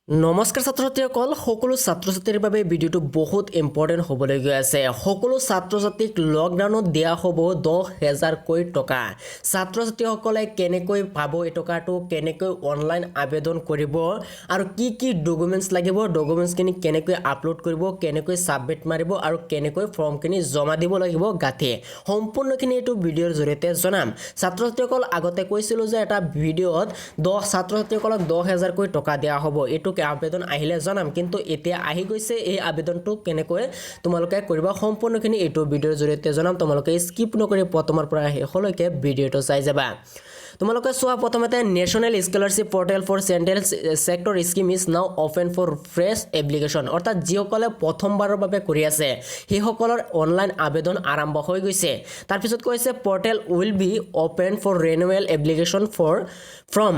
নমস্কাৰ ছাত্ৰ ছাত্ৰীসকল সকলো ছাত্ৰ ছাত্ৰীৰ বাবে ভিডিঅ'টো বহুত ইম্পৰ্টেণ্ট হ'বলৈ গৈ আছে সকলো ছাত্ৰ ছাত্ৰীক লকডাউনত দিয়া হ'ব 10,000 কৈ টকা ছাত্ৰ ছাত্ৰীসকলে কেনেকৈ পাব এই টকাটো কেনেকৈ অনলাইন আবেদন কৰিব আৰু কি ডকুমেন্টছ লাগিব ডকুমেন্টছখিনি কেনেকৈ আপলোড কৰিব কেনেকৈ সাবমিট মাৰিব আৰু কেনেকৈ ফৰ্মখিনি জমা দিব লাগিব গাঠি সম্পূৰ্ণখিনি এইটো ভিডিঅ'ৰ জৰিয়তে জনাম ছাত্ৰ ছাত্ৰীসকল আগতে কৈছিল যে এটা ভিডিঅ'ত 10 ছাত্ৰ ছাত্ৰীসকলক 10,000 কৈ টকা দিয়া হ'ব এইটো আবেদন আহিলে জনাম কিন্তু এতিয়া আহি গৈছে এই আবেদনটো কেনেকৈ তোমালোকে কৰিবা সম্পূৰ্ণখিনি এইটো ভিডিঅ'ৰ জৰিয়তে জনাম তোমালোকে স্কিপ নকৰি প্ৰথমৰ পৰা শেষলৈকে ভিডিঅ'টো চাই যাবা তোমালোকে চোৱা প্ৰথমতে national scholarship portal for central sector scheme is now open for fresh application অৰ্থাৎ যিসকলে প্ৰথমবাৰৰ বাবে কৰি আছে সেইসকলৰ অনলাইন আবেদন আৰম্ভ হৈ গৈছে তাৰপিছত কৈছে portal will be open for renewal application from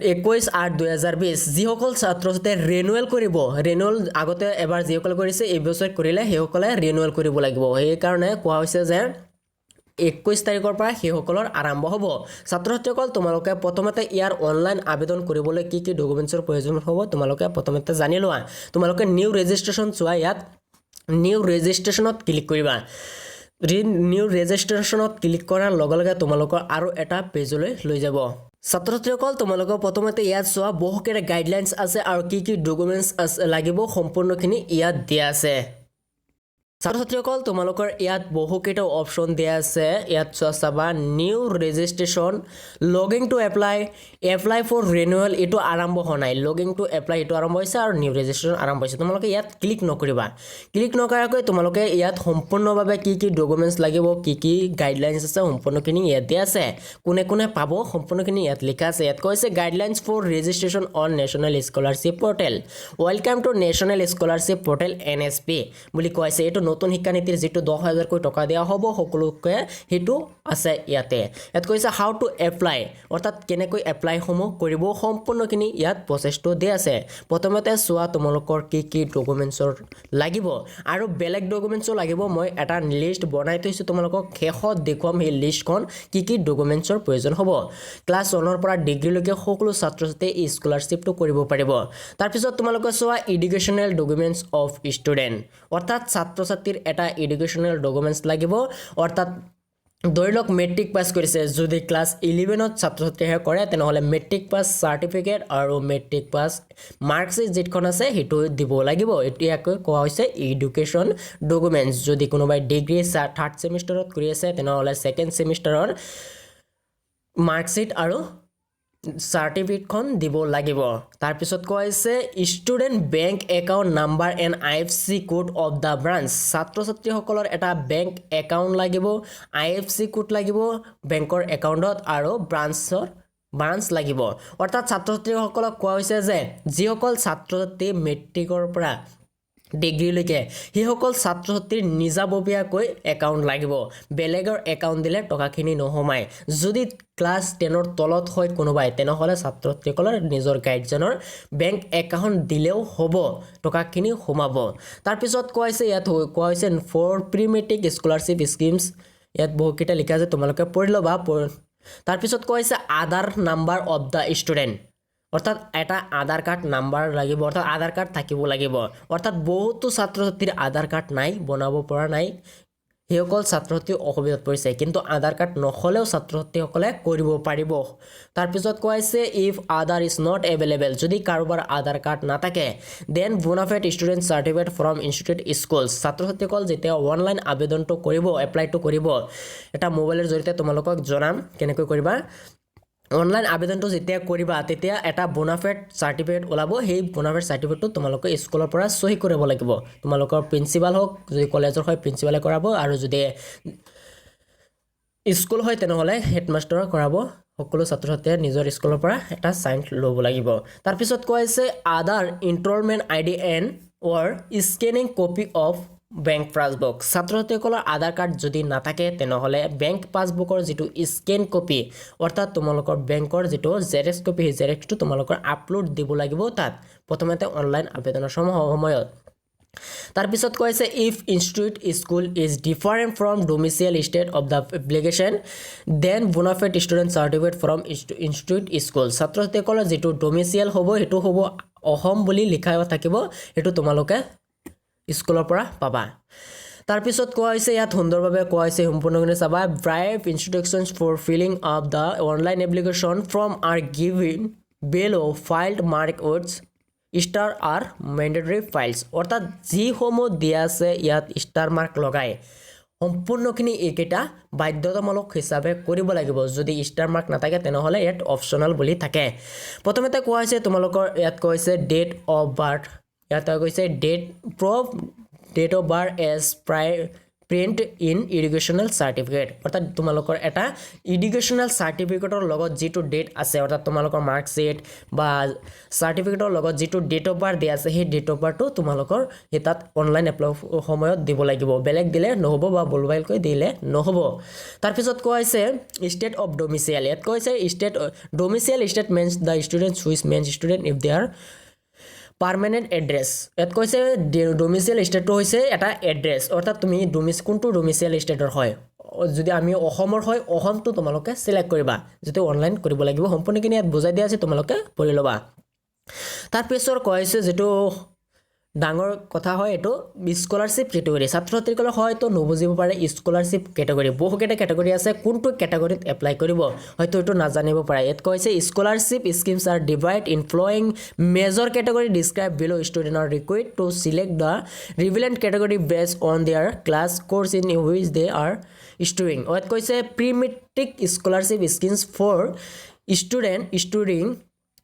21/8/2020 যিসকল ছাত্ৰ ছাত্ৰীয়ে ৰিনিউৱেল কৰিব ৰিনিউৱেল আগতে এবাৰ যিসকলে কৰিছে এই বছৰ কৰিলে সেইসকলে ৰিনিউৱেল কৰিব লাগিব সেইকাৰণে কোৱা হৈছে যে 21 তাৰিখৰ পৰা সেইসকলৰ আৰম্ভ হ'ব ছাত্ৰ ছাত্ৰীসকল তোমালোকে প্ৰথমতে ইয়াৰ অনলাইন আবেদন কৰিবলৈ কি ডকুমেন্টছৰ প্ৰয়োজন হ'ব তোমালোকে প্ৰথমতে জানি লোৱা তোমালোকে নিউ ৰেজিষ্ট্ৰেশ্যন চোৱা ইয়াত নিউ ৰেজিষ্ট্ৰেশ্যনত ক্লিক কৰিবা নিউ ৰেজিষ্ট্ৰেশ্যনত ক্লিক কৰাৰ লগে লগে তোমালোকৰ আৰু এটা পেজলৈ লৈ যাব ছাত্ৰ ছাত্ৰীসকল তোমালোকে প্ৰথমতে ইয়াত চোৱা বহুকেইটা গাইডলাইনছ আছে আৰু কি ডকুমেন্টছ লাগিব সম্পূৰ্ণখিনি ইয়াত দিয়া আছে ছাত্ৰ ছাত্ৰীসকল তোমালোকৰ ইয়াত বহুকেইটা অপশ্যন দিয়া আছে ইয়াত চাবা new registration logging to apply for renewal এইটো আৰম্ভ হোৱা নাই লগিং টু এপ্লাই এইটো আৰম্ভ হৈছে আৰু নিউ ৰেজিষ্ট্ৰেশ্যন আৰম্ভ হৈছে তোমালোকে ইয়াত ক্লিক নকৰিবা ক্লিক নকৰাকৈ তোমালোকে ইয়াত সম্পূৰ্ণভাৱে কি ডকুমেন্টছ লাগিব কি গাইডলাইনছ আছে সম্পূৰ্ণখিনি ইয়াত দিয়া আছে কোনে কোনে পাব সম্পূৰ্ণখিনি ইয়াত লিখা আছে ইয়াত কৈছে guidelines for registration on national scholarship portal welcome to national scholarship portal NSP বুলি কৈছে এইটো নতুন শিক্ষানীতিৰ যেটো 10,000 কৈ টকা দিয়া হ'ব সকলোকে হেতু আছে ইয়াতে ইয়াত কৈছে হাউ টু এপ্লাই অৰ্থাৎ কেনেকৈ এপ্লাই সমূহ কৰিব সম্পূৰ্ণখিনি ইয়াত প্ৰচেছটো দিয়া আছে প্ৰথমতে চোৱা তোমালোকৰ কি ডকুমেন্টছৰ লাগিব আৰু বেলেগ ডকুমেন্টছও লাগিব মই এটা লিষ্ট বনাই থৈছো তোমালোকক শেষত দেখুৱাম এই লিষ্টখন কি ডকুমেন্টছৰ প্ৰয়োজন হ'ব ক্লাছ 1 ৰ পৰা ডিগ্ৰী লৈকে সকলো ছাত্ৰ ছাত্ৰীয়ে এই স্কলাৰশ্বিপটো কৰিব পাৰিব তাৰ পিছত তোমালোকে চোৱা এডুকেশ্যনেল ডকুমেন্টছ অফ ষ্টুডেন্ট অৰ্থাৎ ছাত্ৰ ছাত্ৰীৰ এটা এডুকেশ্যনেল ডকুমেন্টছ লাগিব অৰ্থাৎ ধৰি লওক মেট্ৰিক পাছ কৰিছে যদি ক্লাছ 11ত ছাত্ৰ ছাত্ৰীয়ে কৰে তেনেহলে মেট্ৰিক পাছ সাৰ্টিফিকেট আৰু মেট্ৰিক পাছ মাৰ্কশ্বিট যেখন আছে হেতু দিব লাগিব এতিয়াকৈ কোৱা হৈছে এডুকেশ্যন ডকুমেন্টছ যদি কোনোবাই ডিগ্ৰী 3rd সেমিষ্টাৰত কৰি আছে তেনেহলে 2nd সেমিষ্টাৰৰ মাৰ্কশ্বিট আৰু সাৰ্টিফিকেটখন দিব লাগিব তাৰ পিছত কৈছে student bank account number and IFSC code of the branch ছাত্ৰ ছাত্ৰীসকলৰ এটা বেংক একাউন্ট লাগিব IFSC কোড লাগিব বেংকৰ একাউন্টত আৰু ব্ৰাঞ্চ লাগিব অৰ্থাৎ ছাত্ৰ ছাত্ৰীসকলক কোৱা হৈছে যে যিসকল ছাত্ৰ ছাত্ৰী মেট্ৰিকৰ পৰা ডিগ্ৰী লৈকে সেইসকল ছাত্ৰ ছাত্ৰীৰ নিজাববীয়াকৈ একাউন্ট লাগিব বেলেগৰ একাউন্ট দিলে টকাখিনি নহমাই যদি ক্লাছ 10ৰ তলত হয় কোনোবাই তেনেহলে ছাত্ৰ ছাত্ৰীসকলৰ নিজৰ গাইডজনৰ বেংক একাউন্ট দিলেও হ'ব টকাখিনি হোমাব তাৰ পিছত কৈছে ইয়াত কোৱা হৈছে for pre matric scholarship schemes ইয়াত বহুকেইটা লিখা আছে তোমালোকে পঢ়ি ল'বা তাৰ পিছত কৈছে আধাৰ নাম্বাৰ অফ দা ষ্টুডেন্ট অৰ্থাৎ এটা আধাৰ কাৰ্ড নাম্বাৰ লাগিব অৰ্থাৎ আধাৰ কাৰ্ড থাকিব লাগিব অৰ্থাৎ বহুতো ছাত্ৰ ছাত্ৰীৰ আধাৰ কাৰ্ড নাই বনাব পৰা নাই হেসকল ছাত্ৰ ছাত্ৰী অসুবিধাত পৰিছে কিন্তু আধাৰ কাৰ্ড নহলেও ছাত্ৰ ছাত্ৰীসকলে কৰিব পাৰিব তাৰ পিছত কৈছে if Aadhaar is not available যদি কাৰোবাৰ আধাৰ কাৰ্ড নাথাকে then bonafide student certificate from institute schools ছাত্ৰ ছাত্ৰীসকল যেতিয়া অনলাইন আবেদনটো কৰিব এপ্লাইটো কৰিব এটা মোবাইলৰ জৰিয়তে তোমালোকক জনাম কেনেকৈ কৰিবা অনলাইন আবেদনটো যেতিয়া কৰিবা তেতিয়া এটা বোনাফাইড সাৰ্টিফিকেট ওলাব সেই বোনাফাইড সাৰ্টিফিকেটটো তোমালোকে স্কুলৰ পৰা সহি কৰিব লাগিব তোমালোকৰ প্ৰিন্সিপাল হওক যদি কলেজৰ হয় প্ৰিন্সিপালে কৰাব আৰু যদি স্কুল হয় তেনেহলে হেডমাষ্টাৰে কৰাব সকলো ছাত্ৰ ছাত্ৰীয়ে নিজৰ স্কুলৰ পৰা এটা সাইন ল'ব লাগিব তাৰ পিছত কৈছে Aadhaar enrolment ID and or scanning copy of bank passbook ছাত্ৰ ছাত্ৰীসকলৰ আধাৰ কাৰ্ড যদি নাথাকে তেনেহলে বেংক পাছবুকৰ যেটো স্কেন কপি অৰ্থাৎ তোমালোকৰ বেংকৰ যেটো জেৰেক্স কপি জেৰেক্সটো তোমালোকৰ আপলোড দিব লাগিব তাত প্ৰথমতে অনলাইন আবেদনৰ সময়ত তাৰ পিছত কৈছে if institute school is different from domicile state of the application then bonafide student certificate from institute school ছাত্ৰ ছাত্ৰীসকলৰ যেটো ডোমিসাইল হ'ব হেতু হ'ব অহম বুলি লিখা থাকিব এটো তোমালোকে স্কুলৰ পৰা পাবা তাৰ পিছত কোৱা হৈছে ইয়াত সুন্দৰভাৱে কোৱা হৈছে সম্পূৰ্ণকৈ চাবা brief instructions for filling up the online application from are given below filed mark words star are mandatory files অৰ্থাৎ যি সমূহ দিয়া আছে ইয়াত স্টাৰ মাৰ্ক লগাই সম্পূৰ্ণখিনি এইকেইটা বাধ্যতামূলক হিচাপে কৰিব লাগিব যদি স্টাৰ মাৰ্ক নাথাকে তেনেহলে ইয়াত অপচনাল বুলি থাকে প্ৰথমতে কোৱা হৈছে তোমালোকৰ ইয়াত কৈছে ডেট অফ বাৰ্থ ইয়াত কৈছে date of birth as print in educational certificate অৰ্থাৎ তোমালোকৰ এটা এডুকেশ্যনেল চাৰ্টিফিকেটৰ লগত যিটো ডেট আছে অৰ্থাৎ তোমালোকৰ মাৰ্কশ্বিট বা চাৰ্টিফিকেটৰ লগত যিটো ডেট অফ বাৰ্থ দিয়া আছে সেই ডেট অফ বাৰ্থটো তোমালোকৰ তাত অনলাইন এপ্লাই সময়ত দিব লাগিব বেলেগ দিলে নহ'ব বা বলবাইলকৈ দিলে নহ'ব তাৰপিছত কোৱা হৈছে ষ্টেট অফ ডমিচিয়েল ইয়াত কৈছে state domicile state means the students which means student if they are permanent address ইয়াত কৈছে ডমিচিয়েল ষ্টেটটো হৈছে এটা এড্ৰেছ অৰ্থাৎ তুমি কোনটো ডমিচিয়েল ষ্টেটৰ হয় যদি আমি অসমৰ হয় অসমটো তোমালোকে সিলেক্ট কৰিবা যেটো অনলাইন কৰিব লাগিব সম্পূৰ্ণখিনি ইয়াত বুজাই দিয়া আছে তোমালোকে পঢ়ি ল'বা তাৰপিছত কৈছে যেটো ডাঙৰ কথা হয় এটো স্কলাৰশিপ ক্যাটাগৰী ছাত্ৰছাত্ৰীসকলে হয়তো নবুজিব পাৰে স্কলাৰশিপ ক্যাটাগৰী বহুকেইটা ক্যাটাগৰী আছে কোনটো ক্যাটাগৰীত এপ্লাই কৰিব হয়তো এটো নাজানিব পাৰে ইয়াত কৈছে scholarship schemes are divide in following major category describe below student are required to select the relevant category based on their class course in which they are studying ইয়াত কৈছে pre matric scholarship schemes for student studying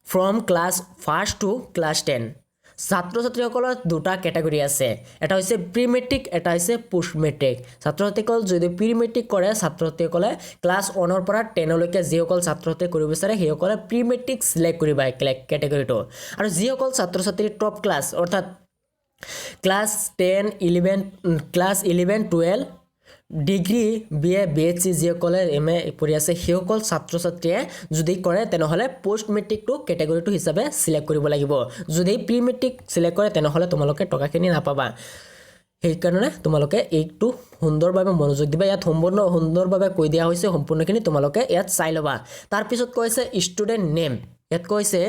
from class 1 to class 10 ছাত্ৰছাত্ৰীসকলৰ দুটা category আছে এটা হৈছে pre matric এটা হৈছে post matric ছাত্ৰছাত্ৰীসকল যদি প্ৰি মেট্ৰিক কৰে ছাত্ৰছাত্ৰীসকলে ক্লাছ 1 ৰ পৰা 10 লৈকে যিসকল ছাত্ৰছাত্ৰী কৰিব বিচাৰে সেইসকলে প্ৰি মেট্ৰিক সিলেক্ট কৰিবা ক্যাটাগৰীটো আৰু যিসকল ছাত্ৰছাত্ৰী টপ ক্লাছ অৰ্থাৎ class 10 11 class 11 12 degree BA BSc যিসকলে এমএ পঢ়ি আছে সেইসকল ছাত্ৰছাত্ৰীয়ে যদি কৰে তেনেহলে পোষ্ট মেট্ৰিকটো ক্যাটাগৰীটো হিচাপে সিলেক্ট কৰিব লাগিব যদি প্ৰি মেট্ৰিক সিলেক্ট কৰে তেনেহলে তোমালোকে টকাখিনি নাপাবা সেই কাৰণে তোমালোকে এইটো সুন্দৰভাৱে মনোযোগ দিবা ইয়াত সুন্দৰভাৱে কৈ দিয়া হৈছে সম্পূৰ্ণখিনি তোমালোকে ইয়াত চাই লবা তাৰ পিছত কৈছে ষ্টুডেণ্ট নেম ইয়াত কৈছে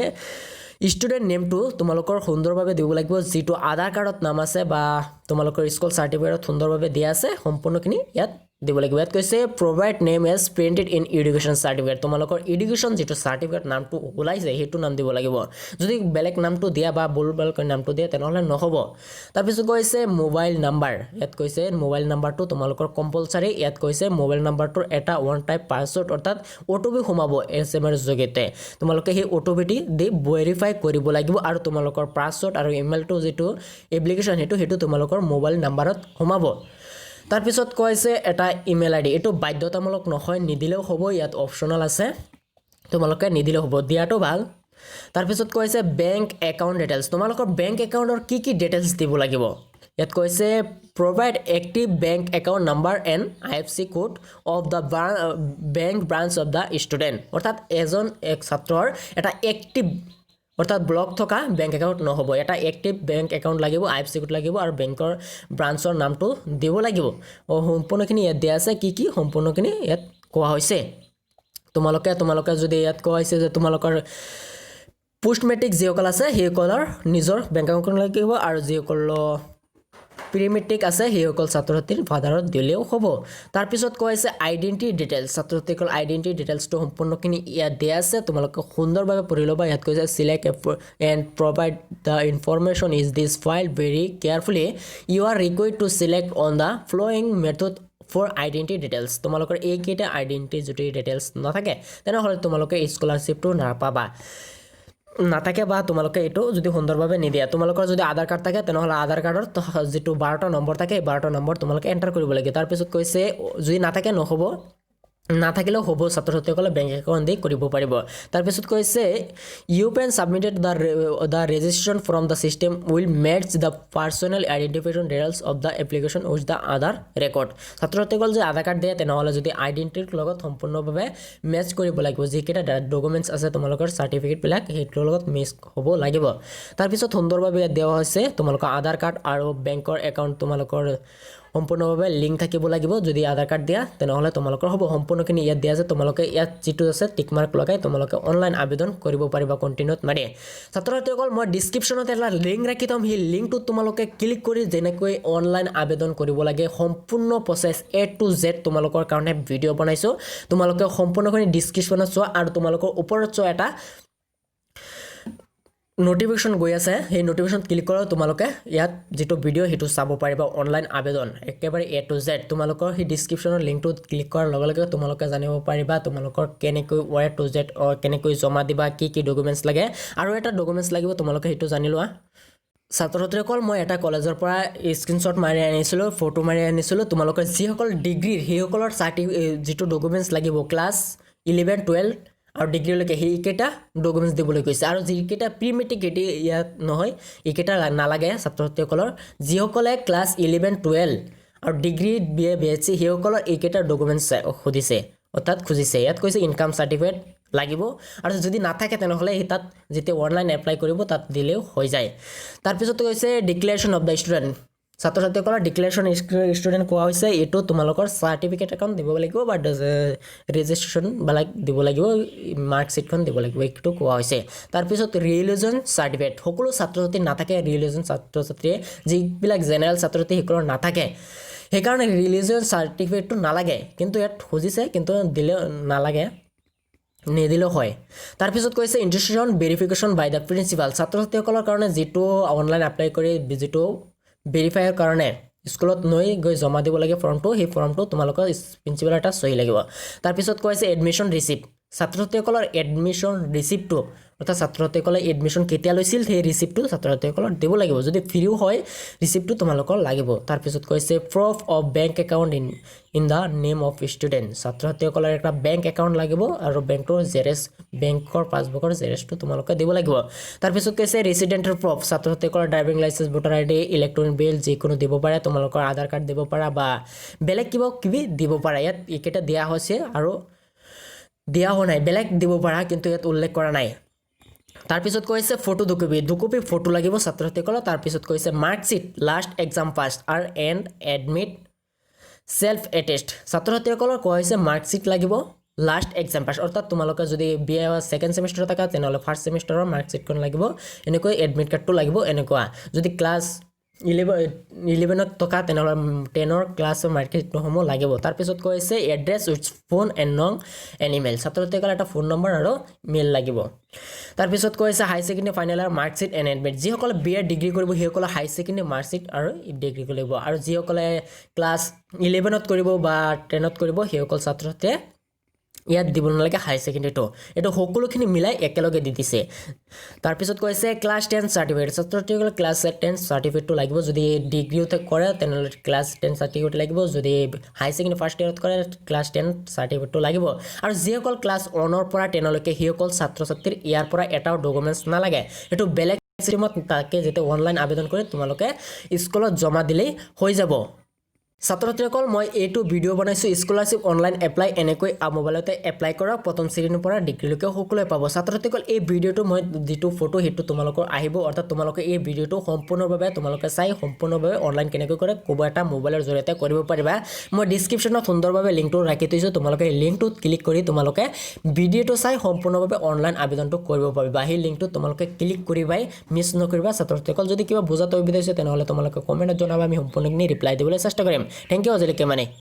ষ্টুডেণ্ট নেমটো তোমালোকৰ সুন্দৰভাৱে দিব লাগিব যেটো আধাৰ কাৰ্ডত নাম আছে বা তোমালোকৰ স্কুল সাৰ্টিফিকেটত সুন্দৰভাৱে দিয়া আছে সম্পূৰ্ণখিনি ইয়াত দিব লাগিব ইয়াত কৈছে provide name as printed in education certificate তোমালোকৰ এডুকেশ্যন যেটো সাৰ্টিফিকেট নামটো ওলাইছে হেতু নাম দিব লাগিব যদি বেলেগ নামটো দিয়া বা বলবালকৈ নামটো দিয়া তেনেহলে নহব তাৰ পিছত কৈছে মোবাইল নাম্বাৰ ইয়াত কৈছে মোবাইল নাম্বাৰটো তোমালোকৰ কম্পালসৰি ইয়াত কৈছে মোবাইল নাম্বাৰটোৰ এটা ওৱান টাইপ পাছৱৰ্ড অৰ্থাৎ ওটিপি সোমাব এছএমএছ যোগেতে তোমালোকে সেই ওটিপিটি দি ভেৰিফাই কৰিব লাগিব আৰু তোমালোকৰ পাছৱৰ্ড আৰু ইমেইলটো যেটো এপ্লিকেশন হেতু তোমালোকৰ মোবাইল নাম্বাৰত সোমাব তাৰ পিছত কৈছে এটা ইমেইল আইডি এটো বাধ্যতামূলক নহয় নিদিলেও হ'ব ইয়াত অপচনাল আছে তোমালোকে নিদিলেও হ'ব দিয়াটো ভাল তাৰ পিছত কৈছে বেংক একাউন্ট ডিটেইলছ তোমালোকৰ বেংক একাউন্টৰ কি ডিটেইলছ দিব লাগিব ইয়াত কৈছে provide active bank account number and IFSC code of the bank branch of the student অৰ্থাৎ এজন এক ছাত্ৰৰ এটা এক্টিভ অৰ্থাৎ ব্লক থকা বেংক একাউন্ট নহব এটা এক্টিভ বেংক একাউন্ট লাগিব আইএফএসচি কোড লাগিব আৰু বেংকৰ ব্ৰাঞ্চৰ নামটো দিব লাগিব সম্পূৰ্ণখিনি ইয়াত দিয়া আছে কি সম্পূৰ্ণখিনি ইয়াত কোৱা হৈছে তোমালোকে যদি ইয়াত কোৱা হৈছে যে তোমালোকৰ পোষ্ট মেট্ৰিক যিসকল আছে সেইসকলৰ নিজৰ বেংক একাউন্ট লাগিব আৰু যিসকলৰ প্ৰি মেট্ৰিক আছে সেইসকল ছাত্ৰছাত্ৰীৰ ফাদাৰত দিলেও হ'ব তাৰ পিছত কৈছে আইডেন্টিটি ডিটেইলছ ছাত্ৰছাত্ৰীৰ আইডেন্টিটি ডিটেইলছটো সম্পূৰ্ণখিনি ইয়াত দিয়া আছে তোমালোকে সুন্দৰভাৱে পঢ়ি ল'বা ইয়াত কৈছে select and provide the information is this file very carefully you are required to select on the following method for identity details তোমালোকৰ এইকেইটা আইডেন্টিটি যদি ডিটেইলছ নাথাকে তেনেহ'লে তোমালোকে স্কলাৰশ্বিপটো নাপাবা নাথাকে বা তোমালোকে এটো যদি সুন্দৰভাৱে নিদিয়া তোমালোকৰ যদি আধাৰ কাৰ্ড থাকে তেনেহলে আধাৰ কাৰ্ডৰ যেটো 12টা নম্বৰ থাকে 12টা নম্বৰ তোমালোকে এন্টাৰ কৰিব লাগে তাৰ পিছত কৈছে যদি নাথাকে নহব নাথাকিলেও হ'ব ছাত্ৰছাত্ৰীসকলে বেংক একাউন্ট দি কৰিব পাৰিব তাৰ পিছত কৈছে you pen submitted the registration from the system will match the personal identification details of the application with the other record ছাত্ৰছাত্ৰীসকল যে আধাৰ কাৰ্ড দিয়ে তেনেহলে যদি আইডেন্টিটিৰ লগত সম্পূৰ্ণভাৱে মেচ কৰিব লাগিব যিকেইটা ডকুমেন্টছ আছে তোমালোকৰ সাৰ্টিফিকেট বিলাক হেতৰ লগত মেচ হ'ব লাগিব তাৰ পিছত সুন্দৰভাৱে দিয়া হৈছে তোমালোকৰ আধাৰ কাৰ্ড আৰু বেংকৰ একাউন্ট তোমালোকৰ সম্পূৰ্ণভাৱে লিংক থাকিব লাগিব যদি আধাৰ কাৰ্ড দিয়া তেনেহ'লে তোমালোকৰ হ'ব সম্পূৰ্ণখিনি ইয়াত দিয়া আছে তোমালোকে ইয়াত যিটো আছে টিক মাৰ্ক লগাই তোমালোকে অনলাইন আবেদন কৰিব পাৰিবা কণ্টিনিউত মাৰি ছাত্ৰ ছাত্ৰীসকল মই ডিছক্ৰিপশ্যনত এটা লিংক ৰাখি থ'ম সেই লিংকটোত তোমালোকে ক্লিক কৰি যেনেকৈ অনলাইন আবেদন কৰিব লাগে সম্পূৰ্ণ প্ৰচেছ A to Z তোমালোকৰ কাৰণে ভিডিঅ' বনাইছোঁ তোমালোকে সম্পূৰ্ণখিনি ডিছক্ৰিপশ্যনত চোৱা আৰু তোমালোকৰ ওপৰত চোৱা এটা নোটিফিকেশ্যন গৈ আছে সেই নোটিফিকেশ্যন ক্লিক কৰা তোমালোকে ইয়াত যেটো ভিডিও হেতু চাব পাৰিবা অনলাইন আবেদন একেবাৰে A to Z তোমালোকৰ সেই ডেসক্ৰিপচনৰ লিংকটো ক্লিক কৰাৰ লগে লগে তোমালোকে জানিব পাৰিবা তোমালোকৰ কেনেকৈ A to Z কেনেকৈ জমা দিবা কি কি ডকুমেন্টছ লাগে আৰু এটা ডকুমেন্টছ লাগিব তোমালোকে হেতু জানি লোৱা ছাত্ৰ ছাত্ৰীসকল মই এটা কলেজৰ পৰা স্ক্ৰিনশ্বট মাৰি আনিছিলোঁ ফটো মাৰি আনিছিলোঁ তোমালোকে যিসকল ডিগ্ৰীৰ সেইসকলৰ যেটো ডকুমেন্টছ লাগিব ক্লাছ 11 12 আৰু ডিগ্ৰীলৈকে সেইকেইটা ডকুমেন্টছ দিবলৈ কৈছে আৰু যিকেইটা প্ৰি মেট্ৰিক ইয়াত নহয় এইকেইটা নালাগে ছাত্ৰ ছাত্ৰীসকলৰ যিসকলে ক্লাছ 11 12 আৰু ডিগ্ৰী BA BSc সেইসকলৰ এইকেইটা ডকুমেন্টছ খুজিছে অৰ্থাৎ খুজিছে ইয়াত কৈছে ইনকাম সাৰ্টিফিকেট লাগিব আৰু যদি নাথাকে তেনেহলে তাত যেতে অনলাইন এপ্লাই কৰিব তাত দিলেও হৈ যায় তাৰ পিছত কৈছে ডিক্লেৰেশ্যন অফ দা ষ্টুডেণ্ট ছাত্ৰ ছাত্ৰীসকলৰ ডিক্লেৰেশ্যন ষ্টুডেণ্ট কোৱা হৈছে এটো তোমালোকৰ সাৰ্টিফিকেট এখন দিব লাগিব বা ৰেজিষ্ট্ৰেশ্যন বালাক দিব লাগিব মাৰ্কশিটখন দিব লাগিব এটো কোৱা হৈছে তাৰ পিছত ৰিলিজন সাৰ্টিফিকেট সকলো ছাত্ৰ ছাত্ৰী নাথাকে ৰিলিজন ছাত্ৰ ছাত্ৰীয়ে যিবিলাক জেনেৰেল ছাত্ৰ ছাত্ৰী সকলৰ নাথাকে সেইকাৰণে ৰিলিজন সাৰ্টিফিকেটটো নালাগে কিন্তু ইয়াত খুজিছে কিন্তু দিলে নালাগে নেদিলো হয় তাৰ পিছত কৈছে institution verification by the principal ছাত্ৰ ছাত্ৰীসকলৰ কাৰণে যেটো অনলাইন এপ্লাই কৰি যেটো ভেৰিফাইৰ কাৰণে স্কুলত নৈ গৈ জমা দিব লাগে ফৰ্মটো সেই ফৰ্মটো তোমালোকৰ প্ৰিন্সিপাল এটা সহি লাগিব তাৰ পিছত কৈছে এডমিশন ৰিসিপ্ট ছাত্ৰ ছাত্ৰীসকলৰ এডমিশন ৰিসিপ্টটো অৰ্থাৎ ছাত্ৰ ছাত্ৰীসকলে এডমিশন কেতিয়া লৈছিল সেই ৰিসিপ্টটো ছাত্ৰ ছাত্ৰীসকলৰ দিব লাগিব যদি ফ্ৰীও হয় ৰিসিপ্টটো তোমালোকৰ লাগিব তাৰ পিছত কৈছে proof of bank account in the name of student ছাত্ৰ ছাত্ৰীসকলৰ এটা বেংক একাউণ্ট লাগিব আৰু বেংকৰ জেৰেক্স বেংকৰ পাছবুকৰ জেৰেক্সটো তোমালোকে দিব লাগিব তাৰ পিছত কৈছে ৰেচিডেণ্টৰ প্ৰুফ ছাত্ৰ ছাত্ৰীসকলৰ driving licence voter ID electronic bill যিকোনো দিব পাৰে তোমালোকৰ আধাৰ কাৰ্ড দিব পাৰা বা বেলেগ কিবা দিব পাৰা ইয়াত এইকেইটা দিয়া হৈছে আৰু দিয়া হোৱা নাই বেলেগ দিব পাৰা কিন্তু ইয়াত উল্লেখ কৰা নাই তাৰ পিছত কৈছে ফটো দুকপি ফটো লাগিব ছাত্ৰ ছাত্ৰীসকলৰ তাৰ পিছত কৈছে মাৰ্কশিট লাষ্ট এক্সাম পাছ আৰু এণ্ড এডমিট সেলফ এটেষ্ট ছাত্ৰ ছাত্ৰীসকলৰ কোৱা হৈছে মাৰ্কশিট লাগিব লাষ্ট এক্সাম পাছ অৰ্থাৎ তোমালোকে যদি বিএ সেকেন্ড সেমিষ্টাৰ থাকা তেনেহলে ফাৰ্স্ট সেমিষ্টাৰৰ মাৰ্কশিটখন লাগিব এনেকৈ এডমিট কাৰ্ডটো লাগিব এনেকুৱা যদি ক্লাছ 11 টকা তেনেহলে 10 ক্লাছৰ মাৰ্কশিটটো হমো লাগিব তাৰ পিছত কৈছে এড্ৰেছ উইথ ফোন এণ্ড নং এণ্ড ইমেইল ছাত্ৰ ছাত্ৰীসকলৰ এটা ফোন নম্বৰ আৰু মেইল লাগিব তাৰ পিছত কৈছে হাই সেকেন্ডাৰী ফাইনেল আৰু মাৰ্কশিট এণ্ড এডমিট যিসকলে বিএ ডিগ্ৰী কৰিব সেইসকলে হাই সেকেন্ডাৰী মাৰ্কশিট আৰু ডিগ্ৰী কৰিব আৰু যিসকলে ক্লাছ 11ত কৰিব বা 10ত কৰিব সেইসকল ছাত্ৰ ছাত্ৰীয়ে ইয়াত দিব নালাগে হাই সেকেন্ডাৰীটো এটো সকলোখিনি মিলাই একেলগে দি দিছে তাৰ পিছত কৈছে ক্লাছ 10 সাৰ্টিফিকেট ছাত্ৰসকলে ক্লাছ 10 সাৰ্টিফিকেটটো লাগিব যদি ডিগ্ৰীতে কৰে তেনেহলে ক্লাছ 10 সাৰ্টিফিকেট লাগিব যদি হাই সেকেন্ডাৰী ফাৰ্স্ট ইয়াৰত কৰে ক্লাছ 10 সাৰ্টিফিকেটটো লাগিব আৰু যিসকল ক্লাছ 1 ৰ পৰা 10 লৈকে সেইসকল ছাত্ৰ ছাত্ৰীৰ ইয়াৰ পৰা এটাও ডকুমেন্টছ নালাগে এটো বেলেগ চিষ্টেমত তাকে যেতে অনলাইন আবেদন কৰে তোমালোকে স্কুলত জমা দিলেই হৈ যাব ছাত্ৰ ছাত্ৰীসকল মই এইটো ভিডিও বনাইছো স্কলাৰশ্বিপ অনলাইন এপ্লাই এনেকৈ মোবাইলতে এপ্লাই কৰা প্ৰথম শ্ৰেণীৰ পৰা ডিগ্ৰীলৈকে সকলোৱে পাব ছাত্ৰ ছাত্ৰীসকল এই ভিডিওটো মই যেটো ফটো হেতু তোমালোকৰ আহিব অৰ্থাৎ তোমালোকে এই ভিডিওটো সম্পূৰ্ণভাৱে তোমালোকে চাই সম্পূৰ্ণভাৱে অনলাইন কেনেকৈ কৰে কোবা এটা মোবাইলৰ জৰিয়তে কৰিব পাৰিবা মই ডেসক্ৰিপচনত সুন্দৰভাৱে লিংকটো ৰাখি থৈছো তোমালোকে এই লিংকটোত ক্লিক কৰি তোমালোকে ভিডিওটো চাই সম্পূৰ্ণভাৱে অনলাইন আবেদনটো কৰিব পাৰিবা এই লিংকটো তোমালোকে ক্লিক কৰিবাই মিছ নকৰিবা ছাত্ৰ ছাত্ৰীসকল যদি কিবা বুজাত অসুবিধা হৈছে তেনেহলে তোমালোকে কমেন্টত জনাবা আমি সম্পূৰ্ণখিনি ৰিপ্লাই দিবলৈ চেষ্টা কৰিম Thank you আজিলৈকে মানে